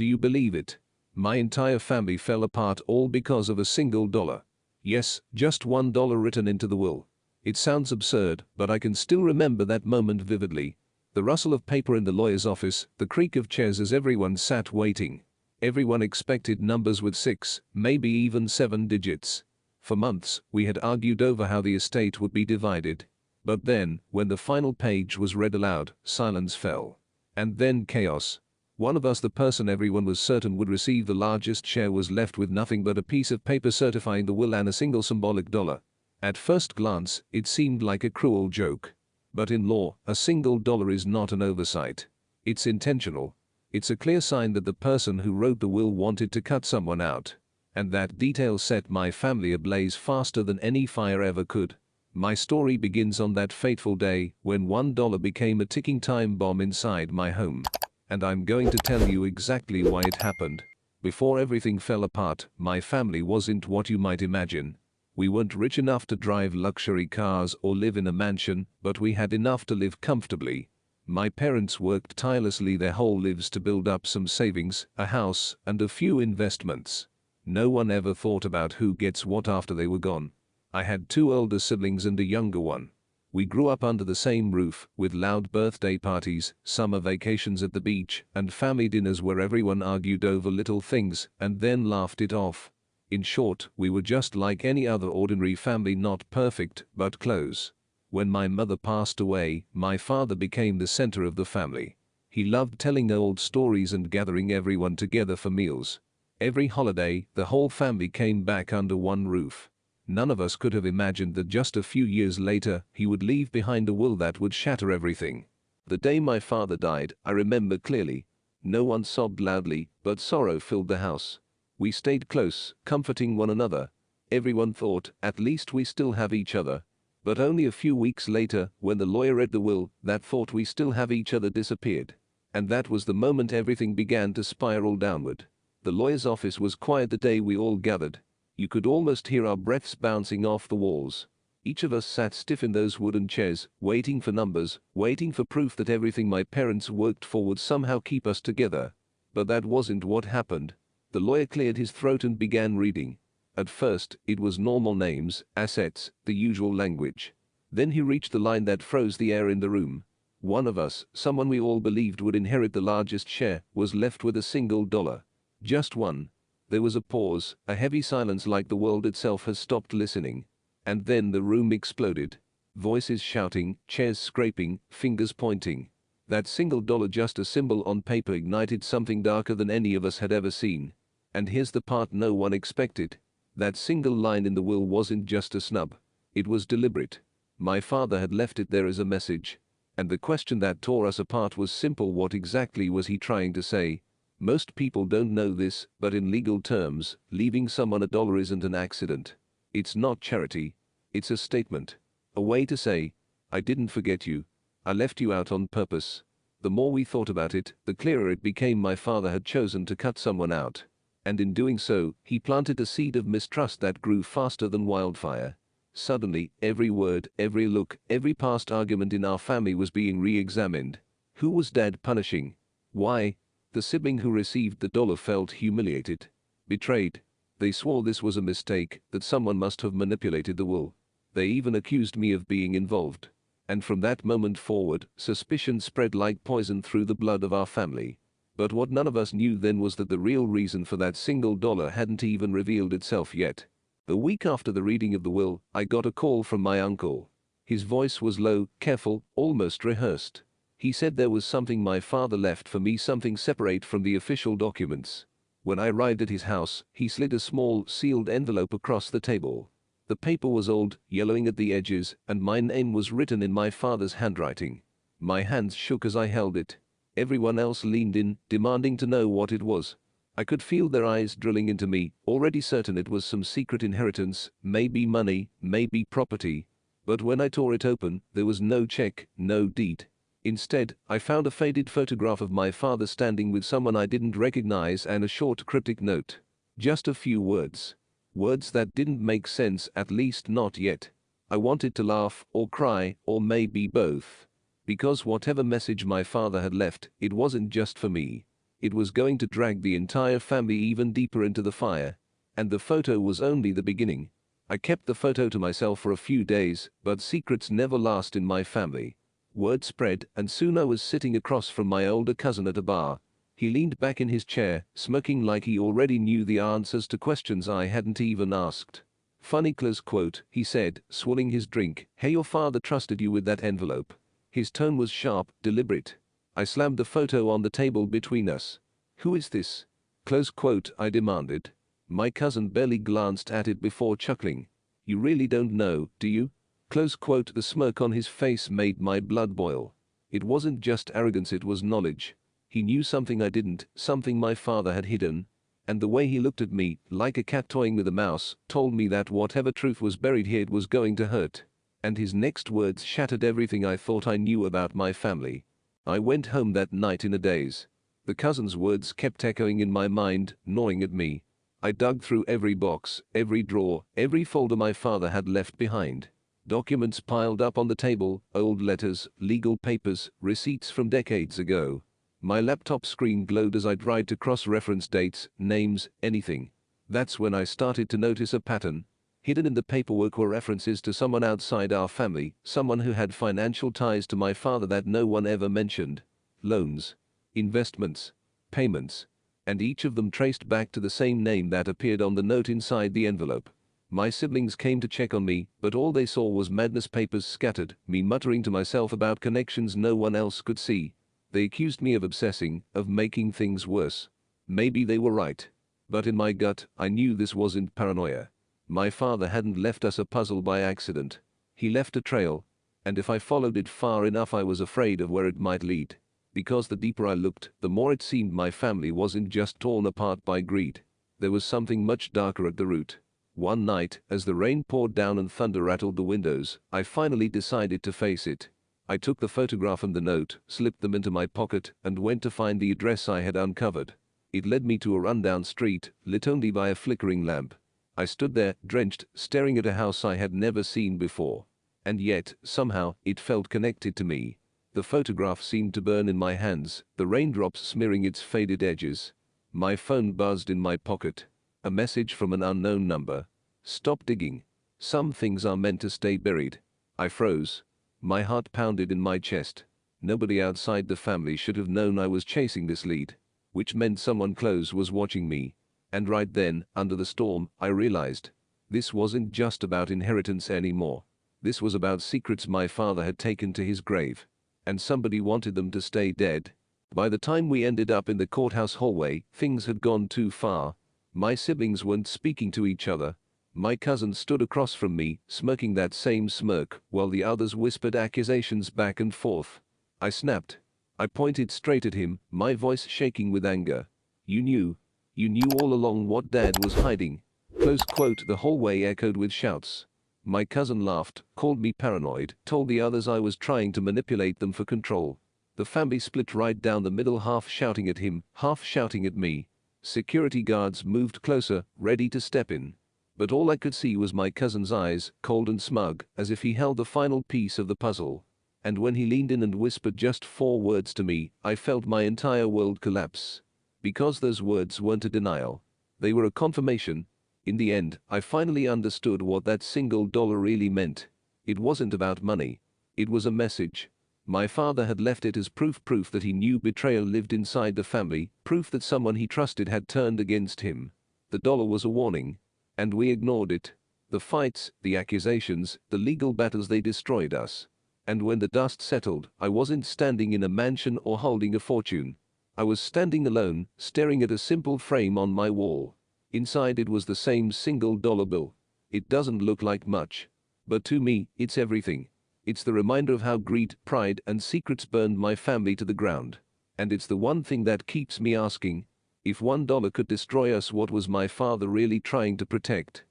Do you believe it? My entire family fell apart all because of a single dollar. Yes, just $1 written into the will. It sounds absurd, but I can still remember that moment vividly. The rustle of paper in the lawyer's office, the creak of chairs as everyone sat waiting. Everyone expected numbers with 6, maybe even 7 digits. For months, we had argued over how the estate would be divided. But then, when the final page was read aloud, silence fell. And then chaos. One of us, the person everyone was certain would receive the largest share, was left with nothing but a piece of paper certifying the will and a single symbolic dollar. At first glance, it seemed like a cruel joke. But in law, a single dollar is not an oversight. It's intentional. It's a clear sign that the person who wrote the will wanted to cut someone out. And that detail set my family ablaze faster than any fire ever could. My story begins on that fateful day when $1 became a ticking time bomb inside my home. And I'm going to tell you exactly why it happened. Before everything fell apart, my family wasn't what you might imagine. We weren't rich enough to drive luxury cars or live in a mansion, but we had enough to live comfortably. My parents worked tirelessly their whole lives to build up some savings, a house, and a few investments. No one ever thought about who gets what after they were gone. I had 2 older siblings and a younger one. We grew up under the same roof, with loud birthday parties, summer vacations at the beach, and family dinners where everyone argued over little things and then laughed it off. In short, we were just like any other ordinary family, not perfect, but close. When my mother passed away, my father became the center of the family. He loved telling old stories and gathering everyone together for meals. Every holiday, the whole family came back under one roof. None of us could have imagined that just a few years later, he would leave behind a will that would shatter everything. The day my father died, I remember clearly. No one sobbed loudly, but sorrow filled the house. We stayed close, comforting one another. Everyone thought, at least we still have each other. But only a few weeks later, when the lawyer read the will, that thought we still have each other disappeared. And that was the moment everything began to spiral downward. The lawyer's office was quiet the day we all gathered. You could almost hear our breaths bouncing off the walls. Each of us sat stiff in those wooden chairs, waiting for numbers, waiting for proof that everything my parents worked for would somehow keep us together. But that wasn't what happened. The lawyer cleared his throat and began reading. At first, it was normal names, assets, the usual language. Then he reached the line that froze the air in the room. One of us, someone we all believed would inherit the largest share, was left with a single dollar. Just one. There was a pause, a heavy silence like the world itself has stopped listening. And then the room exploded. Voices shouting, chairs scraping, fingers pointing. That single dollar, just a symbol on paper, ignited something darker than any of us had ever seen. And here's the part no one expected. That single line in the will wasn't just a snub. It was deliberate. My father had left it there as a message. And the question that tore us apart was simple: what exactly was he trying to say? Most people don't know this, but in legal terms, leaving someone a dollar isn't an accident. It's not charity. It's a statement. A way to say, I didn't forget you. I left you out on purpose. The more we thought about it, the clearer it became my father had chosen to cut someone out. And in doing so, he planted a seed of mistrust that grew faster than wildfire. Suddenly, every word, every look, every past argument in our family was being re-examined. Who was Dad punishing? Why? The sibling who received the dollar felt humiliated, betrayed. They swore this was a mistake, that someone must have manipulated the will. They even accused me of being involved. And from that moment forward, suspicion spread like poison through the blood of our family. But what none of us knew then was that the real reason for that single dollar hadn't even revealed itself yet. A week after the reading of the will, I got a call from my uncle. His voice was low, careful, almost rehearsed. He said there was something my father left for me, something separate from the official documents. When I arrived at his house, he slid a small, sealed envelope across the table. The paper was old, yellowing at the edges, and my name was written in my father's handwriting. My hands shook as I held it. Everyone else leaned in, demanding to know what it was. I could feel their eyes drilling into me, already certain it was some secret inheritance, maybe money, maybe property. But when I tore it open, there was no check, no deed. Instead, I found a faded photograph of my father standing with someone I didn't recognize and a short cryptic note. Just a few words. Words that didn't make sense, at least not yet. I wanted to laugh, or cry, or maybe both. Because whatever message my father had left, it wasn't just for me. It was going to drag the entire family even deeper into the fire. And the photo was only the beginning. I kept the photo to myself for a few days, but secrets never last in my family. Word spread, and soon I was sitting across from my older cousin at a bar. He leaned back in his chair, smirking like he already knew the answers to questions I hadn't even asked. "Funny close quote," he said, swallowing his drink. "Hey, your father trusted you with that envelope." His tone was sharp, deliberate. I slammed the photo on the table between us. "Who is this?" Close quote, I demanded. My cousin barely glanced at it before chuckling. "You really don't know, do you?" Close quote. The smirk on his face made my blood boil. It wasn't just arrogance, it was knowledge. He knew something I didn't, something my father had hidden. And the way he looked at me, like a cat toying with a mouse, told me that whatever truth was buried here, it was going to hurt. And his next words shattered everything I thought I knew about my family. I went home that night in a daze. The cousin's words kept echoing in my mind, gnawing at me. I dug through every box, every drawer, every folder my father had left behind. Documents piled up on the table, old letters, legal papers, receipts from decades ago. My laptop screen glowed as I tried to cross-reference dates, names, anything. That's when I started to notice a pattern. Hidden in the paperwork were references to someone outside our family, someone who had financial ties to my father that no one ever mentioned. Loans, investments, payments, and each of them traced back to the same name that appeared on the note inside the envelope. My siblings came to check on me, but all they saw was madness papers scattered, me muttering to myself about connections no one else could see. They accused me of obsessing, of making things worse. Maybe they were right. But in my gut, I knew this wasn't paranoia. My father hadn't left us a puzzle by accident. He left a trail, and if I followed it far enough, I was afraid of where it might lead. Because the deeper I looked, the more it seemed my family wasn't just torn apart by greed. There was something much darker at the root. One night, as the rain poured down and thunder rattled the windows, I finally decided to face it. I took the photograph and the note, slipped them into my pocket, and went to find the address I had uncovered. It led me to a rundown street, lit only by a flickering lamp. I stood there, drenched, staring at a house I had never seen before. And yet, somehow, it felt connected to me. The photograph seemed to burn in my hands, the raindrops smearing its faded edges. My phone buzzed in my pocket. A message from an unknown number. "Stop digging. Some things are meant to stay buried." I froze. My heart pounded in my chest. Nobody outside the family should have known I was chasing this lead. Which meant someone close was watching me. And right then, under the storm, I realized. This wasn't just about inheritance anymore. This was about secrets my father had taken to his grave. And somebody wanted them to stay dead. By the time we ended up in the courthouse hallway, things had gone too far. My siblings weren't speaking to each other. My cousin stood across from me, smirking that same smirk, while the others whispered accusations back and forth. I snapped. I pointed straight at him, my voice shaking with anger. You knew all along what Dad was hiding." Close quote. The hallway echoed with shouts. My cousin laughed, called me paranoid, told the others I was trying to manipulate them for control. The family split right down the middle, half shouting at him, half shouting at me. Security guards moved closer, ready to step in. But all I could see was my cousin's eyes, cold and smug, as if he held the final piece of the puzzle. And when he leaned in and whispered just 4 words to me, I felt my entire world collapse. Because those words weren't a denial. They were a confirmation. In the end, I finally understood what that single dollar really meant. It wasn't about money. It was a message. My father had left it as proof that he knew betrayal lived inside the family, proof that someone he trusted had turned against him. The dollar was a warning. And we ignored it. The fights, the accusations, the legal battles, they destroyed us. And when the dust settled, I wasn't standing in a mansion or holding a fortune. I was standing alone, staring at a simple frame on my wall. Inside it was the same single dollar bill. It doesn't look like much. But to me, it's everything. It's the reminder of how greed, pride, and secrets burned my family to the ground. And it's the one thing that keeps me asking, if $1 could destroy us, what was my father really trying to protect?